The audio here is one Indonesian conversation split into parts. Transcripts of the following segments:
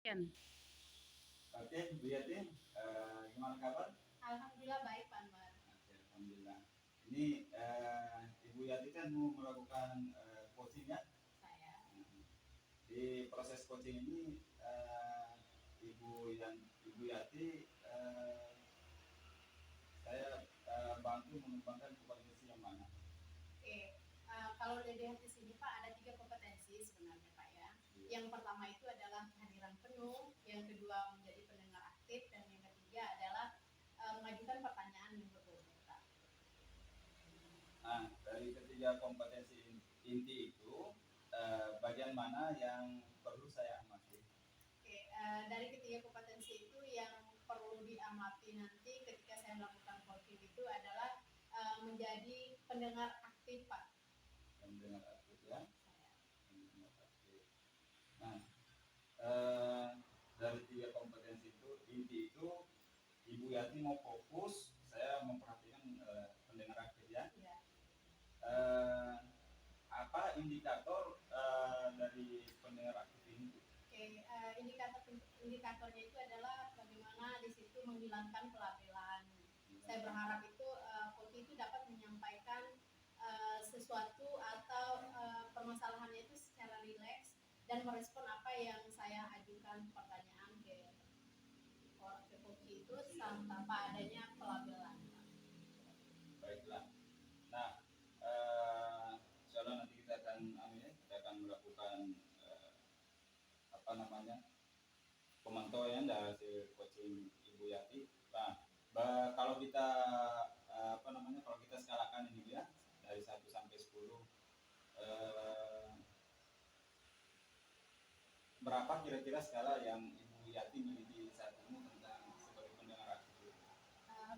Ken. Oke, Bu Yati, gimana kabar? Alhamdulillah baik Pak Anwar. Oke, alhamdulillah. Ini Ibu Yati kan mau melakukan coaching ya? Saya. Di proses coaching ini Ibu Yati saya bantu mengembangkan kompetensi yang mana? Oke, kalau dilihat di sini Pak ada 3 kompetensi sebenarnya Pak ya. Iya. Yang pertama itu adalah kehadiran penuh, yang kedua menjadi pendengar aktif, dan yang ketiga adalah mengajukan pertanyaan yang berbobot Pak. Nah, dari ketiga kompetensi inti itu, bagian mana yang perlu saya amati? Oke, dari ketiga kompetensi itu yang perlu diamati nanti ketika saya melakukan coaching itu adalah menjadi pendengar aktif Pak. Pendengar aktif ya. Saya. Pendengar aktif. Nah, dari tiga kompetensi itu inti itu Ibu Yati mau fokus, saya memperhatikan pendengar aktif ya. Iya. Apa indikator dari pendengar aktif ini? Oke, indikatornya itu adalah bagaimana di situ menghilangkan pelabelan. Saya berharap itu coach itu dapat menyampaikan sesuatu atau permasalahannya itu secara rileks dan merespon apa yang saya ajukan pertanyaan ke coach itu tanpa adanya pelabelan. Baiklah. Nah, insyaallah nanti kita akan melakukan apa namanya pemantauan dari coaching Ibu Yati. Nah, kalau kita kalau kita skalakan ini ya dari 1 sampai 10, berapa kira-kira skala yang Ibu Yati miliki saat ini tentang sebagai pendengar aktif?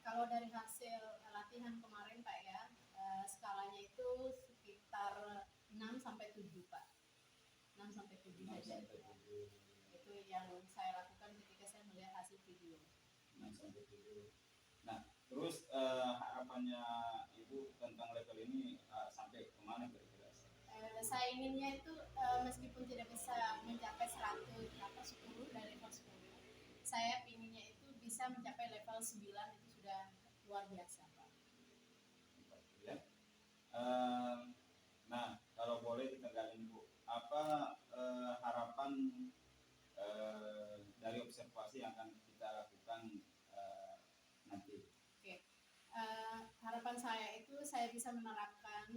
Kalau dari hasil latihan kemarin Pak ya, skalanya itu sekitar 6 sampai 7 Pak. 6 sampai 7 saja. Itu yang saya lakukan ketika saya melihat hasil video. 6 sampai 7. Nah, terus harapannya Ibu tentang level ini sampai kemana kira-kira? Saya inginnya itu meskipun tidak bisa mencapai 100 atau 10 dari level 10, saya inginnya itu bisa mencapai level 9, itu sudah luar biasa Pak. Ya. Nah, kalau boleh ditegalin Bu, apa harapan dari observasi yang akan kita lakukan nanti? Oke. Harapan saya itu saya bisa menerapkan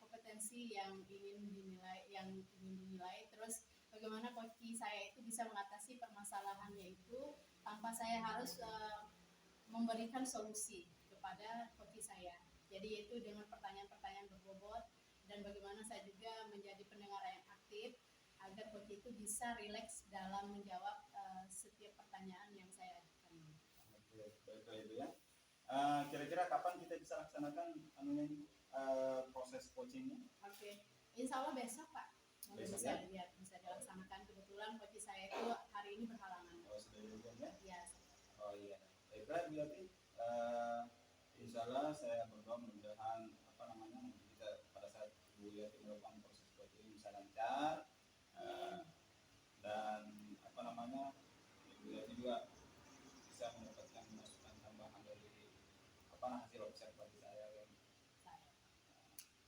kompetensi yang ingin dinilai, terus bagaimana coach saya itu bisa mengatasi permasalahannya itu tanpa saya harus memberikan solusi kepada coach saya. Jadi itu dengan pertanyaan-pertanyaan berbobot, dan bagaimana saya juga menjadi pendengar yang aktif agar coach itu bisa rileks dalam menjawab setiap pertanyaan yang saya ajukan. Oke, baik Ibu ya. Kira-kira kapan kita bisa laksanakan proses coachingnya? Oke, insya Allah besok Pak. Besok bisa ya? bisa dilaksanakan. Kebetulan coach saya itu hari ini berhalangan. Oh, sudah dilakukan ya? Iya. Oh iya. Baiklah berarti insya Allah saya berdoa mudah-mudahan kita pada saat Bu Yati melakukan proses coaching bisa lancar dan Bu Yati juga bisa mendapatkan masukan tambahan dari hasil observasi saya kan.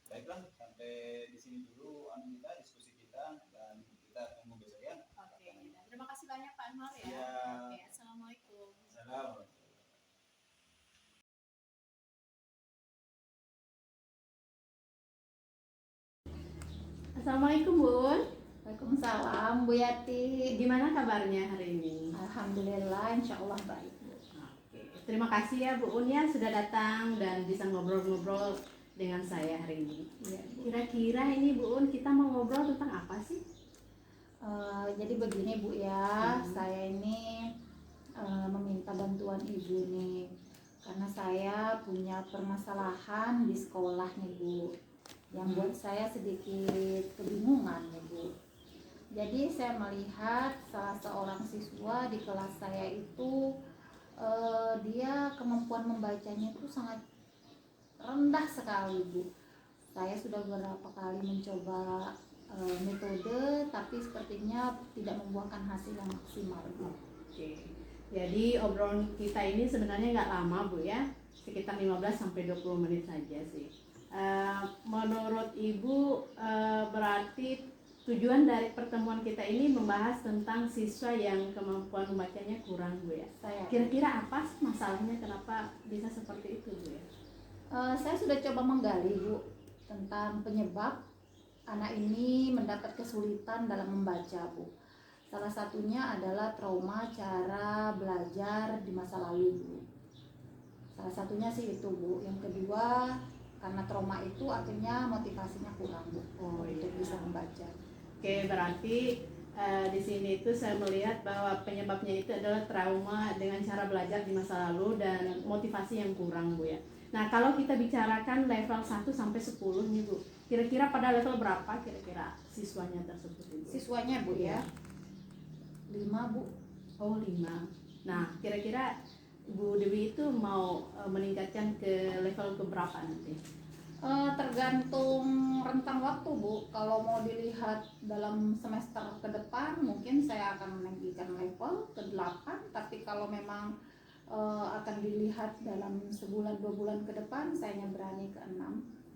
Baiklah, sampai di sini dulu diskusi kita, dan kita tunggu besok ya. Oke, terima kasih banyak Pak Anwar ya. Ya. Oke, assalamualaikum. Assalamualaikum. Assalamualaikum Bun. Waalaikumsalam Bu Yati. Gimana kabarnya hari ini? Alhamdulillah, insya Allah baik Bu. Oke, terima kasih ya Bu Un ya sudah datang dan bisa ngobrol-ngobrol dengan saya hari ini. Iya, Bu. Kira-kira ini Bu Un kita mau ngobrol tentang apa sih? Jadi begini Bu ya, saya ini meminta bantuan Ibu nih, karena saya punya permasalahan di sekolah nih Bu, yang buat saya sedikit kebingungan nih Bu. Jadi saya melihat salah seorang siswa di kelas saya itu dia kemampuan membacanya itu sangat rendah sekali Bu. Saya sudah beberapa kali mencoba metode, tapi sepertinya tidak membuahkan hasil yang maksimal. Oke. Jadi obrolan kita ini sebenarnya nggak lama Bu ya, sekitar 15-20 menit saja sih. Menurut Ibu berarti tujuan dari pertemuan kita ini membahas tentang siswa yang kemampuan membacanya kurang Bu ya. Kira-kira apa sih masalahnya, kenapa bisa seperti itu Bu ya? Saya sudah coba menggali Bu tentang penyebab anak ini mendapat kesulitan dalam membaca Bu. Salah satunya adalah trauma cara belajar di masa lalu Bu. Salah satunya sih itu Bu. Yang kedua, karena trauma itu akhirnya motivasinya kurang Bu untuk bisa membaca. Oke, berarti di sini itu saya melihat bahwa penyebabnya itu adalah trauma dengan cara belajar di masa lalu dan motivasi yang kurang Bu ya. Nah, kalau kita bicarakan level 1 sampai 10 nih Bu, kira-kira pada level berapa kira-kira siswanya tersebut Ibu? Siswanya Bu ya, 5 Bu. Oh 5. Nah, kira-kira Bu Dewi itu mau meningkatkan ke level ke berapa nanti? Tergantung rentang waktu Bu. Kalau mau dilihat dalam semester ke depan mungkin saya akan meninggikan level ke 8, tapi kalau memang akan dilihat dalam sebulan 2 bulan ke depan saya berani ke 6.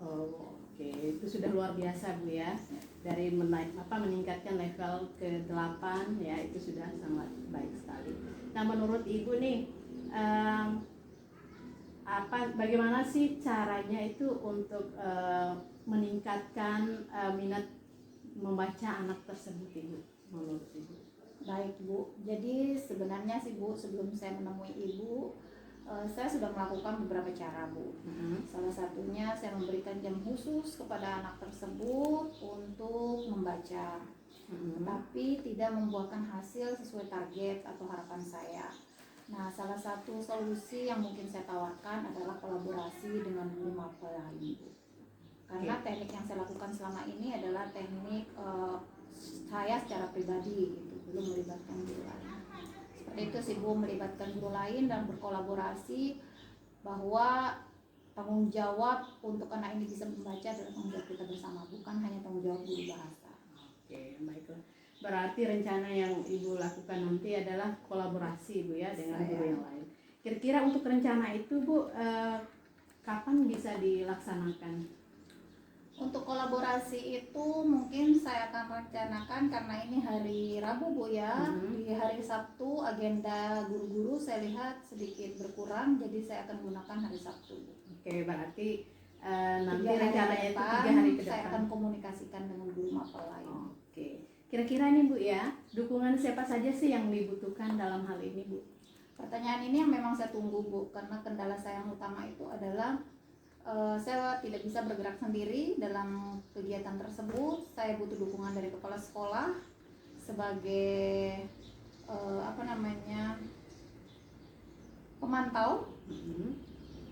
Oh, oke. Itu sudah luar biasa Bu ya. Dari meningkatkan level ke 8 ya, itu sudah sangat baik sekali. Nah, menurut Ibu nih bagaimana sih caranya itu untuk meningkatkan minat membaca anak tersebut Ibu, menurut Ibu? Baik Bu, jadi sebenarnya sih Bu, sebelum saya menemui Ibu, saya sudah melakukan beberapa cara Bu. Salah satunya saya memberikan jam khusus kepada anak tersebut untuk membaca, tapi tidak membuahkan hasil sesuai target atau harapan saya. Nah, salah satu solusi yang mungkin saya tawarkan adalah kolaborasi dengan guru mapel lain Bu. Karena teknik yang saya lakukan selama ini adalah teknik saya secara pribadi gitu, belum melibatkan guru lain. Seperti itu sih Bu, melibatkan guru lain dan berkolaborasi, bahwa tanggung jawab untuk anak ini bisa membaca adalah tanggung jawab kita bersama, bukan hanya tanggung jawab guru bahasa. Oke, baiklah. Berarti rencana yang Ibu lakukan nanti adalah kolaborasi Bu ya dengan guru yang lain. Kira-kira untuk rencana itu Bu kapan bisa dilaksanakan? Untuk kolaborasi itu mungkin saya akan rencanakan, karena ini hari Rabu Bu ya. Di hari Sabtu agenda guru-guru saya lihat sedikit berkurang, jadi saya akan gunakan hari Sabtu Bu. Oke, berarti nanti 3 hari rencananya itu 3 hari ke saya depan. akan komunikasikan dengan guru mapel lain. Oke. Kira-kira nih Bu ya, dukungan siapa saja sih yang dibutuhkan dalam hal ini Bu? Pertanyaan ini yang memang saya tunggu Bu, karena kendala saya yang utama itu adalah saya tidak bisa bergerak sendiri dalam kegiatan tersebut. Saya butuh dukungan dari kepala sekolah sebagai pemantau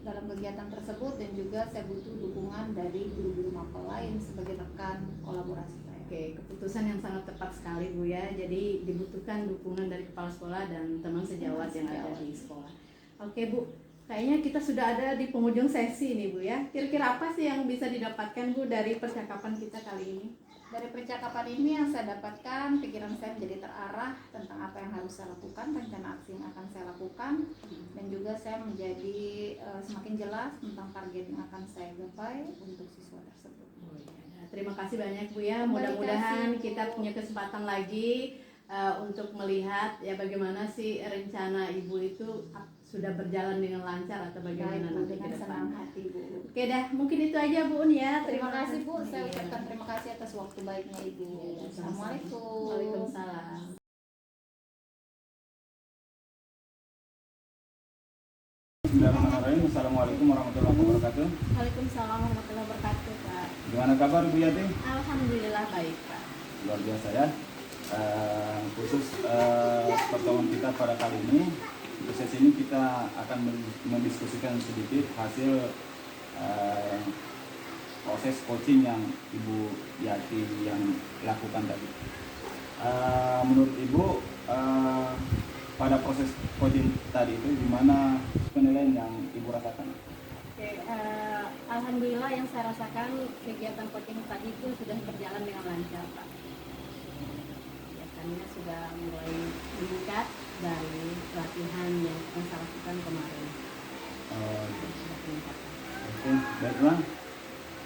dalam kegiatan tersebut, dan juga saya butuh dukungan dari guru-guru mapel lain sebagai rekan kolaborasi saya. Oke, keputusan yang sangat tepat sekali Bu ya. Jadi dibutuhkan dukungan dari kepala sekolah dan teman sejawat yang ada di sekolah. Oke Bu, kayaknya kita sudah ada di penghujung sesi nih Bu ya. Kira-kira apa sih yang bisa didapatkan Bu dari percakapan kita kali ini? Dari percakapan ini yang saya dapatkan, pikiran saya menjadi terarah tentang apa yang harus saya lakukan, rencana aksi yang akan saya lakukan, dan juga saya menjadi semakin jelas tentang target yang akan saya gapai untuk siswa tersebut. Terima kasih banyak Bu ya. Mudah-mudahan kita punya kesempatan lagi untuk melihat ya bagaimana sih rencana Ibu itu sudah berjalan dengan lancar atau bagaimana nanti ke dengan depan. senang hati Bu. Oke dah, mungkin itu aja Bu ya. Terima kasih Bu, saya Iya. ucapkan terima kasih atas waktu baiknya Ibu. Assalamualaikum. Waalaikumsalam. Bismillahirrahmanirrahim. Assalamualaikum warahmatullahi wabarakatuh. Waalaikumsalam warahmatullahi wabarakatuh Pak. Gimana kabar Bu Yati? Alhamdulillah baik Pak. Luar biasa ya. Khusus pertemuan kita pada kali ini, untuk sesi ini kita akan mendiskusikan sedikit hasil proses coaching yang Ibu Yati yang lakukan tadi. Menurut Ibu, pada proses coaching tadi itu gimana penilaian yang Ibu rasakan? Oke, alhamdulillah Alhamdulillah yang saya rasakan kegiatan coaching tadi itu sudah berjalan dengan lancar Pak. Biasanya sudah mulai meningkat dari latihan yang saya lakukan kemarin. Sudah peningkatan. Oke, baiklah.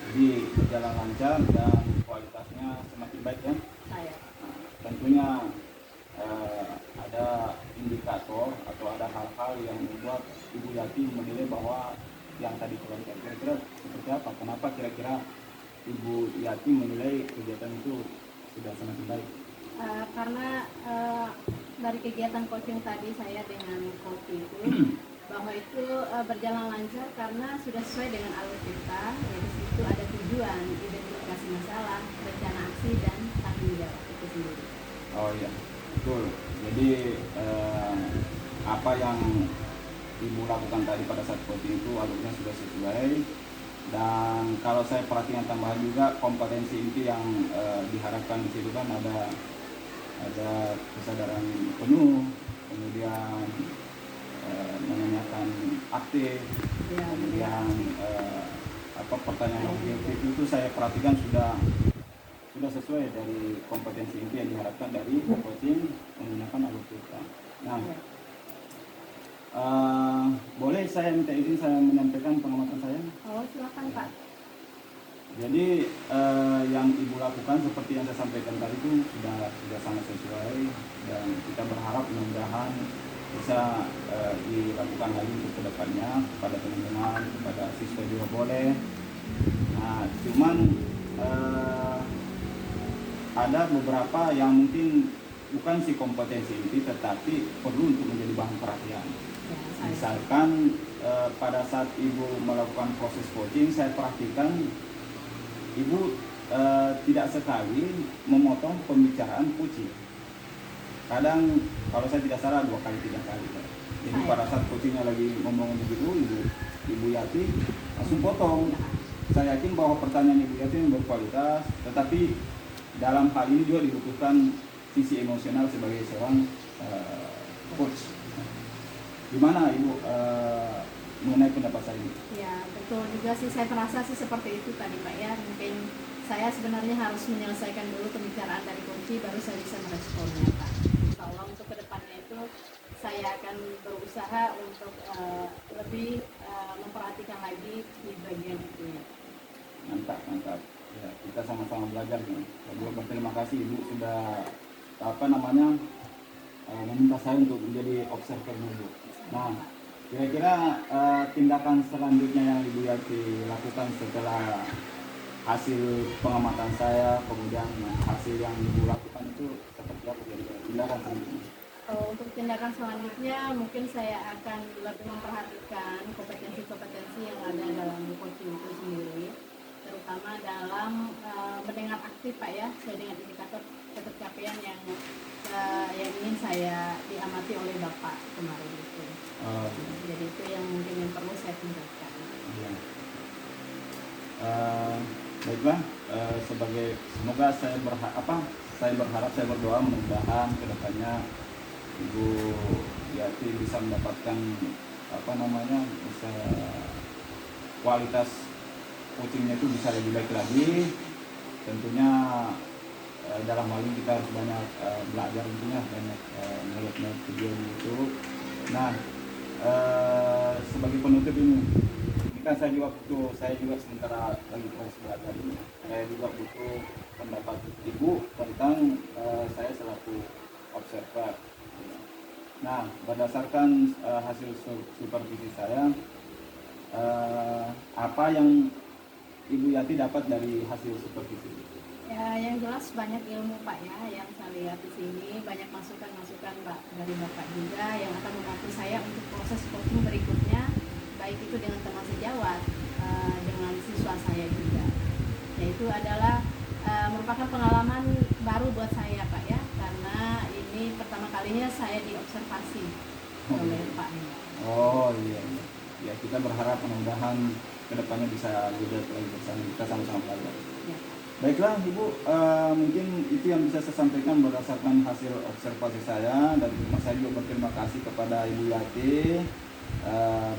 Jadi berjalan lancar dan kualitasnya semakin baik ya. Saya Tentunya ada indikator atau ada hal-hal yang membuat Ibu Yati menilai bahwa yang tadi kualitas kira-kira seperti apa? Kenapa kira-kira Ibu Yati menilai kegiatan itu sudah semakin baik? karena dari kegiatan coaching tadi saya dengan coach itu bahwa itu berjalan lancar karena sudah sesuai dengan alur kita. Jadi situ ada tujuan, identifikasi masalah, rencana aksi dan tanggung jawab itu sendiri. Oh iya, betul. Jadi apa yang Ibu lakukan tadi pada saat coaching itu alurnya sudah sesuai. Dan kalau saya perhatikan tambahan juga kompetensi inti yang diharapkan di situ kan ada kesadaran penuh, kemudian menanyakan aktif, Ya, kemudian pertanyaan objektif itu saya perhatikan sudah sesuai dari kompetensi inti yang diharapkan dari coaching menggunakan alur kita. Nah, boleh saya minta izin saya menyampaikan pengamatan saya? oh silakan Pak. Jadi yang Ibu lakukan seperti yang saya sampaikan tadi itu sudah sangat sesuai dan kita berharap mudah-mudahan bisa dilakukan lagi untuk kedepannya kepada teman-teman, kepada siswa juga boleh. Nah, cuman ada beberapa yang mungkin bukan si kompetensi inti tetapi perlu untuk menjadi bahan perhatian. Ya, saya Misalkan pada saat Ibu melakukan proses coaching, saya perhatikan Ibu tidak sekali memotong pembicaraan coaching. Kadang kalau saya tidak salah 2 kali 3 kali. Jadi pada saat coachingnya lagi ngomong begitu, Ibu Yati langsung potong. Saya yakin bahwa pertanyaan Ibu Yati ini berkualitas, tetapi dalam hal ini juga dibutuhkan sisi emosional sebagai seorang coach. Gimana Ibu mengenai pendapat saya ini? Ya betul juga sih, saya merasa sih seperti itu tadi Pak ya. Mungkin saya sebenarnya harus menyelesaikan dulu pembicaraan dari kunci baru saya bisa meresponnya Pak. Insya Allah untuk kedepannya itu saya akan berusaha untuk lebih memperhatikan lagi di bagian itu ya. Mantap. Ya, kita sama-sama belajar nih. Saya berterima kasih Ibu sudah meminta saya untuk menjadi observer dulu. Nah, kira-kira tindakan selanjutnya yang Ibu Yati lakukan setelah hasil pengamatan saya, kemudian hasil yang Ibu lakukan itu seperti apa kira-kira tindakan selanjutnya? Untuk tindakan selanjutnya mungkin saya akan lebih memperhatikan kompetensi-kompetensi yang ada dalam coaching itu sendiri, terutama dalam mendengar aktif Pak ya, sesuai dengan indikator ketercapaian yang ingin saya diamati oleh Bapak kemarin itu. Jadi itu yang mungkin yang perlu saya tingkatkan. Ya. Baiklah, semoga saya berdoa mudah-mudahan kedepannya Ibu Yati bisa mendapatkan bisa kualitas coachingnya itu bisa lebih baik lagi. Tentunya dalam hal ini kita harus banyak belajar, tentunya banyak melihat video di YouTube. Nah, sebagai penutup ini kan saya juga sementara lagi proses belajar ini, saya juga butuh pendapat Ibu tentang saya selaku observer. Nah, berdasarkan hasil supervisi saya, apa yang Ibu Yati dapat dari hasil supervisi? Ya, yang jelas banyak ilmu Pak ya yang saya lihat di sini, banyak masukan-masukan dari Bapak juga yang akan membantu saya untuk proses coaching berikutnya, baik itu dengan teman sejawat, dengan siswa saya juga. Yaitu adalah merupakan pengalaman baru buat saya Pak ya, karena ini pertama kalinya saya diobservasi oleh Pak. Oh iya. Ya, kita berharap mudah-mudahan kedepannya bisa juga lagi bersama, kita sama-sama belajar. Ya. Baiklah Ibu, mungkin itu yang bisa saya sampaikan berdasarkan hasil observasi saya, dan saya juga berterima kasih kepada Ibu Yati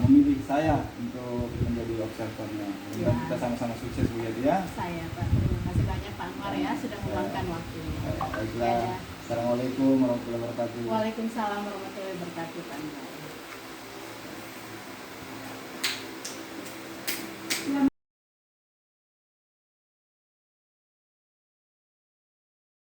memilih saya untuk menjadi observernya. Ya. Kita sama-sama sukses Bu Yati ya. Saya Pak, terima kasih banyak Pak Anwar ya sudah meluangkan waktunya. Baiklah. Ya. Assalamualaikum warahmatullahi wabarakatuh. Waalaikumsalam warahmatullahi wabarakatuh Pak Anwar.